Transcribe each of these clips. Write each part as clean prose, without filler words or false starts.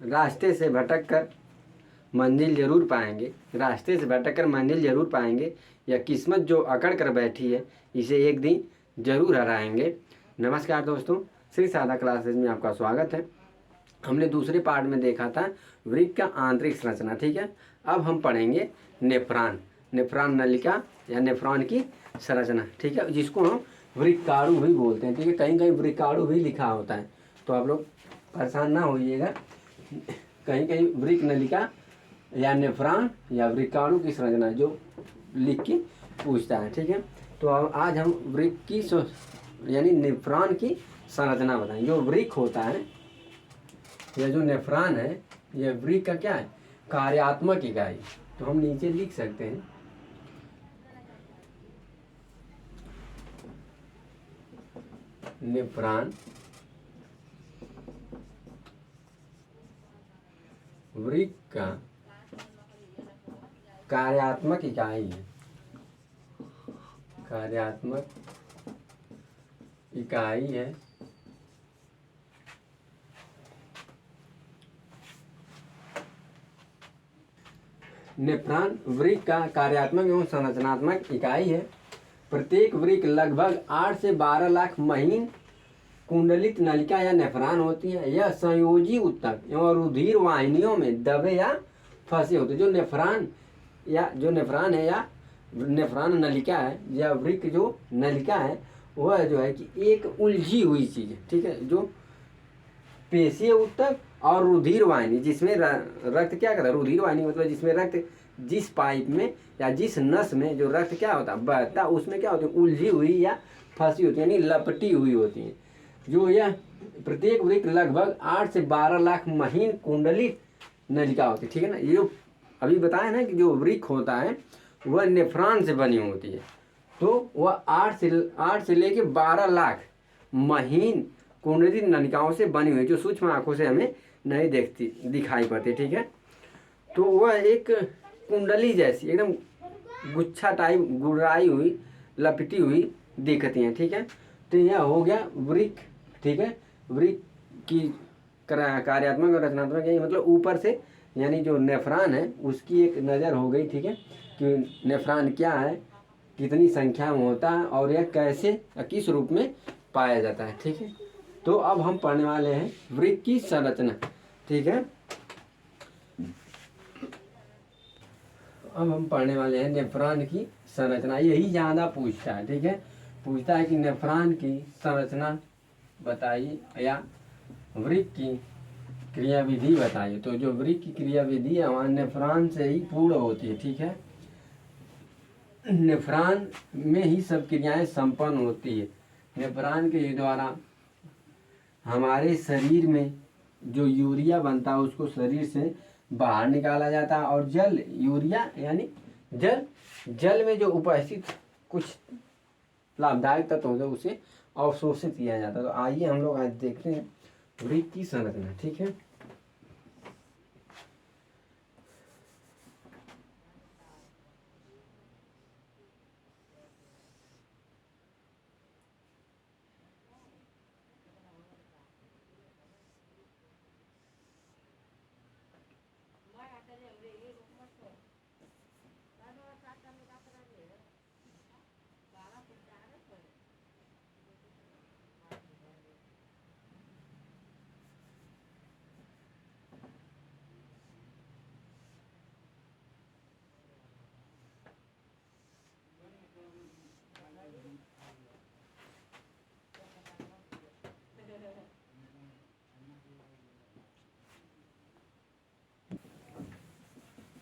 रास्ते से भटक कर मंजिल जरूर पाएंगे, रास्ते से भटक कर मंजिल जरूर पाएंगे, या किस्मत जो अकड़ कर बैठी है इसे एक दिन जरूर हराएंगे। नमस्कार दोस्तों, श्री सादा क्लासेज में आपका स्वागत है। हमने दूसरे पार्ट में देखा था वृक्क का आंतरिक संरचना, ठीक है। अब हम पढ़ेंगे नेफ्रॉन, नेफ्रॉन नलिका या नेफ्रॉन की संरचना, ठीक है, जिसको हम वृक्काणु भी बोलते हैं, ठीक है। कहीं कहीं वृक्काणु भी लिखा होता है, तो आप लोग परेशान ना होइएगा। कहीं कहीं वृक्क नलिका या नेफ्रॉन या वृक्काणु की संरचना जो लिख के पूछता है, ठीक है। तो अब आज हम वृक्क की यानी नेफ्रॉन की संरचना बताएं। जो वृक्क होता है या जो नेफ्रॉन है, यह वृक्क का क्या है, कार्यात्मक इकाई। तो हम नीचे लिख सकते हैं नेफ्रॉन वृक्क का कार्यात्मक इकाई है, कार्यात्मक इकाई है। नेफ्रॉन वृक्क का कार्यात्मक एवं संरचनात्मक इकाई है। प्रत्येक वृक्क लगभग 8 से 12 लाख महीन कुंडलित नलिका या नेफ्रॉन होती है। यह संयोजी ऊतक एवं रुधिर वाहिनियों में दबे या फंसे होते हैं। जो नेफ्रॉन है या नेफ्रॉन नलिका है या वृक्क जो नलिका है, वह जो है कि एक उलझी हुई चीज़ है, ठीक है, जो पेशीय ऊतक और रुधिर वाहिनी, जिसमें रक्त क्या करता है, रुधिर वाहिनी मतलब जिसमें रक्त जिस पाइप में या जिस नस में जो रक्त क्या होता है बहता, उसमें क्या होती है, उलझी हुई या फंसी होती है, यानी लपटी हुई होती है। जो यह प्रत्येक वृक्क लगभग 8 से 12 लाख महीन कुंडलित नलिका होती है, ठीक है ना। ये जो अभी बताया ना कि जो वृक्क होता है वह नेफ्रॉन से बनी होती है। तो वह 8 से लेके 12 लाख महीन कुंडलित नलिकाओं से बनी हुई, जो सूक्ष्म आंखों से हमें नहीं दिखाई पड़ती, ठीक है। तो वह एक कुंडली जैसी एकदम गुच्छा टाइप गुड़ाई हुई लपटी हुई दिखती हैं, ठीक है। तो यह हो गया वृक्क, ठीक है। वृक्क की कार्यात्मक और रचनात्मक यही मतलब ऊपर से यानी जो नेफ्रॉन है उसकी एक नज़र हो गई, ठीक है, कि नेफ्रॉन क्या है, कितनी संख्या में होता है और यह कैसे किस रूप में पाया जाता है, ठीक है। तो अब हम पढ़ने वाले हैं वृक्क की संरचना, ठीक है। अब हम पढ़ने वाले हैं नेफ्रॉन की संरचना। यही ज़्यादा पूछता है, ठीक है, पूछता है कि नेफ्रॉन की संरचना बताइए या वृक्क की क्रियाविधि बताइए। तो जो वृक्क की क्रियाविधि है वहाँ नेफ्रॉन से ही पूर्ण होती है, ठीक है। नेफ्रॉन में ही सब क्रियाएं संपन्न होती है। नेफ्रॉन के द्वारा हमारे शरीर में जो यूरिया बनता है उसको शरीर से बाहर निकाला जाता है, और यूरिया यानी जल में जो उपस्थित कुछ लाभदायक तत्व होते हैं उसे अवशोषित किया जाता है। तो आइए हम लोग आज देखते हैं वृक्क की संरचना, ठीक है।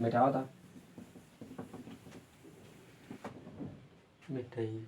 मिठाओ था मिठाई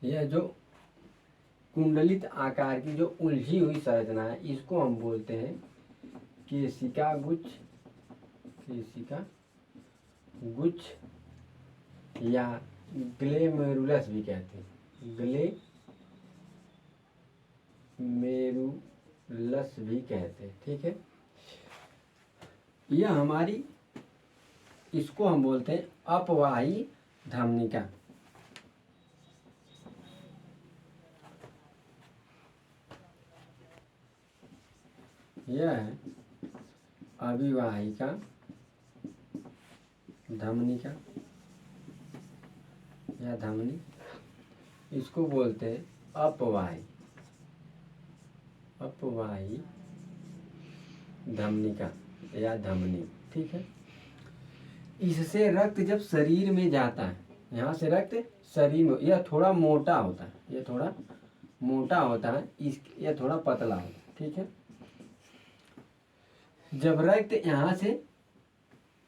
यह जो कुंडलित आकार की जो उलझी हुई संरचना है इसको हम बोलते हैं केशिका गुच्छ, केशिका गुच्छ या ग्लेमेरुलस भी कहते हैं, ग्लेमेरुलस भी कहते हैं। ठीक है, यह हमारी, इसको हम बोलते हैं अपवाही धमनिका। यह है अविवाहिका धमनिका या धमनी, इसको बोलते हैं अपवाही, अपवाही धमनिका या धमनी। ठीक है, इससे रक्त जब शरीर में जाता है, यहाँ से रक्त शरीर में, यह थोड़ा मोटा होता है, यह थोड़ा मोटा होता है, इस यह थोड़ा पतला होता है। ठीक है, जब रक्त यहाँ से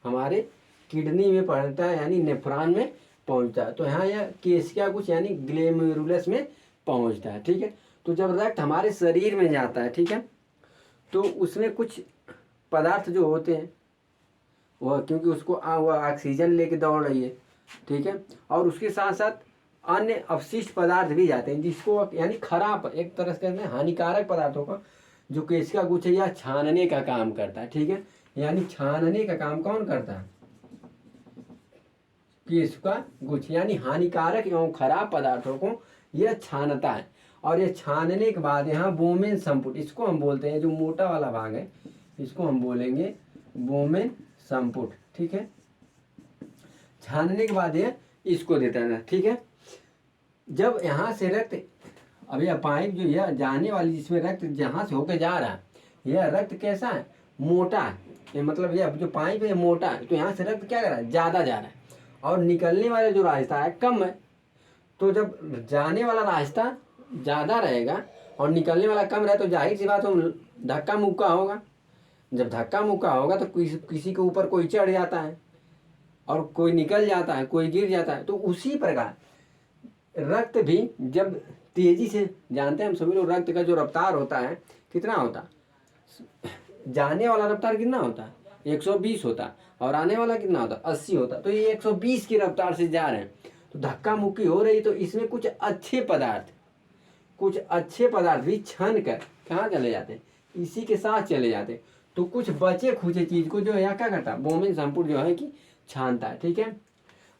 हमारे किडनी में पहुंचता है यानी नेफ्रॉन में पहुंचता है तो यहाँ यह केशिका गुच्छ यानी ग्लेमेरुलस में पहुंचता है। ठीक है, तो जब रक्त हमारे शरीर में जाता है, ठीक है, तो उसमें कुछ पदार्थ जो होते हैं वह, क्योंकि उसको वह ऑक्सीजन लेके दौड़ रही है, ठीक है, और उसके साथ साथ अन्य अवशिष्ट पदार्थ भी जाते हैं जिसको यानी खराब, एक तरह से कहते हैं हानिकारक पदार्थों का जो केशिका गुच्छ है यह छानने का काम करता है। ठीक है, यानी छानने का काम कौन करता है? केशिका गुच्छ, यानी हानिकारक एवं खराब पदार्थों को यह छानता है। और यह छानने के बाद यहाँ बोमेन संपुट, इसको हम बोलते हैं, जो मोटा वाला भाग है इसको हम बोलेंगे बोमेन संपुट। ठीक है, छानने के बाद यह इसको देता है। ठीक है, जब यहाँ से रक्त, अब यह पाइप जो यह जाने वाली जिसमें रक्त जहाँ से होकर जा रहा है, यह रक्त कैसा है? मोटा है। ये मतलब यह जो पाइप है मोटा है, तो यहाँ से रक्त क्या कर रहा है? ज़्यादा जा रहा है, और निकलने वाला जो रास्ता है कम है। तो जब जाने वाला रास्ता ज़्यादा रहेगा और निकलने वाला कम रहे तो जाहिर सी बात हो धक्का मुक्का होगा। जब धक्का मुक्का होगा तो किसी के ऊपर कोई चढ़ जाता है और कोई निकल जाता है, कोई गिर जाता है। तो उसी प्रकार रक्त भी जब तेजी से, जानते हैं हम सभी लोग, रक्त का जो रफ्तार होता है कितना होता है? जाने वाला रफ्तार कितना होता है? 120 होता है, और आने वाला कितना होता है? 80 होता है। तो ये 120 की रफ्तार से जा रहे हैं तो धक्का मुक्की हो रही, तो इसमें कुछ अच्छे पदार्थ भी छन कर कहाँ चले जाते हैं? इसी के साथ चले जाते हैं। तो कुछ बचे खुचे चीज को जो है क्या करता है? बोमेन संपुट जो है कि छानता है। ठीक है,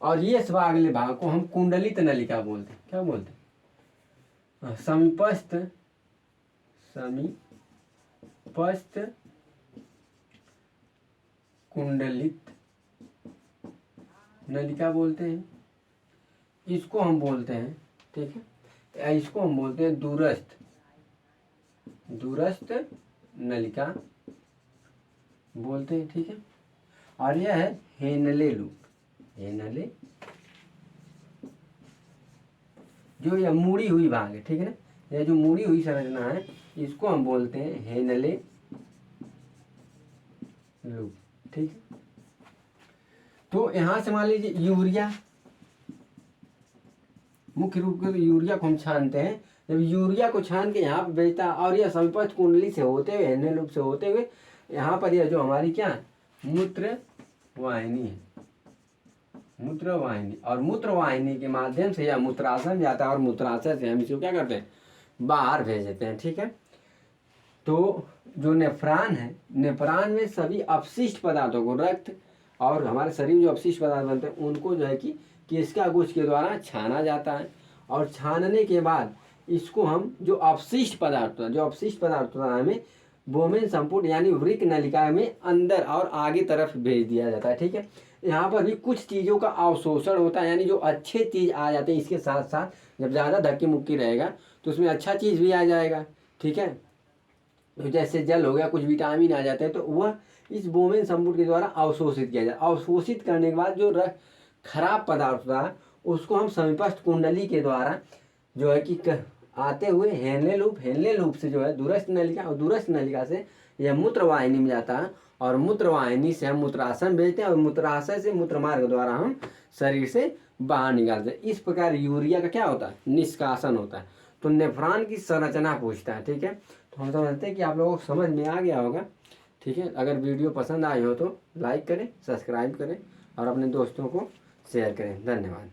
और ये अगले भाग को हम कुंडलित नलिका बोलते हैं। क्या बोलते हैं? समीपस्थ कुंडलित नलिका बोलते हैं। इसको हम बोलते हैं, ठीक है, इसको हम बोलते हैं दूरस्थ नलिका बोलते हैं। ठीक है, और यह है हेनले लूप, हेनले जो यह मुड़ी हुई भाग है, ठीक है ना, यह जो मुड़ी हुई संरचना है इसको हम बोलते हैं हेनले लूप। ठीक है, तो यहां से मान लीजिए यूरिया, मुख्य रूप से यूरिया को हम छानते हैं। जब यूरिया को छान के यहाँ पर बेचता है, और यह समीपस्थ कुंडली से होते हुए, हेनले लूप से होते हुए यहाँ पर यह जो हमारी क्या है? मूत्र वाहिनी है, मूत्रवाहिनी, और मूत्रवाहिनी के माध्यम से यह मूत्राशय में जाता है, और मूत्राशय से हम इसको क्या करते हैं? बाहर भेज देते हैं। ठीक है, तो जो नेफ्रॉन है, नेफ्रॉन में सभी अपशिष्ट पदार्थों को, रक्त और हमारे शरीर में जो अपशिष्ट पदार्थ बनते हैं उनको जो है कि केशिका गुच्छ के द्वारा छाना जाता है। और छानने के बाद इसको हम जो अपशिष्ट पदार्थ होता है हमें बोमेन संपुट यानी वृक्क नलिका में अंदर और आगे तरफ भेज दिया जाता है। ठीक है, यहाँ पर भी कुछ चीज़ों का अवशोषण होता है, यानी जो अच्छे चीज़ आ जाते हैं इसके साथ साथ, जब ज़्यादा धक्की मुक्की रहेगा तो उसमें अच्छा चीज़ भी आ जाएगा। ठीक है, तो जैसे जल हो गया, कुछ विटामिन आ जाते हैं, तो वह इस बोमेन संपुट के द्वारा अवशोषित किया जाए। अवशोषित करने के बाद जो खराब पदार्थ होता है उसको हम समीपस्थ कुंडली के द्वारा जो है कि आते हुए हेनले लूप से जो है दूरस्थ नलिका, और दूरस्थ नलिका से यह मूत्रवाहिनी में जाता है, और मूत्रवाहिनी से हम मूत्राशय भेजते हैं, और मूत्राशय से मूत्रमार्ग द्वारा हम शरीर से बाहर निकालते हैं। इस प्रकार यूरिया का क्या होता है, निष्कासन होता है। तो नेफ्रॉन की संरचना पूछता है, ठीक है। तो हम समझते हैं कि आप लोगों को समझ में आ गया होगा, ठीक है। अगर वीडियो पसंद आई हो तो लाइक करें, सब्सक्राइब करें और अपने दोस्तों को शेयर करें। धन्यवाद।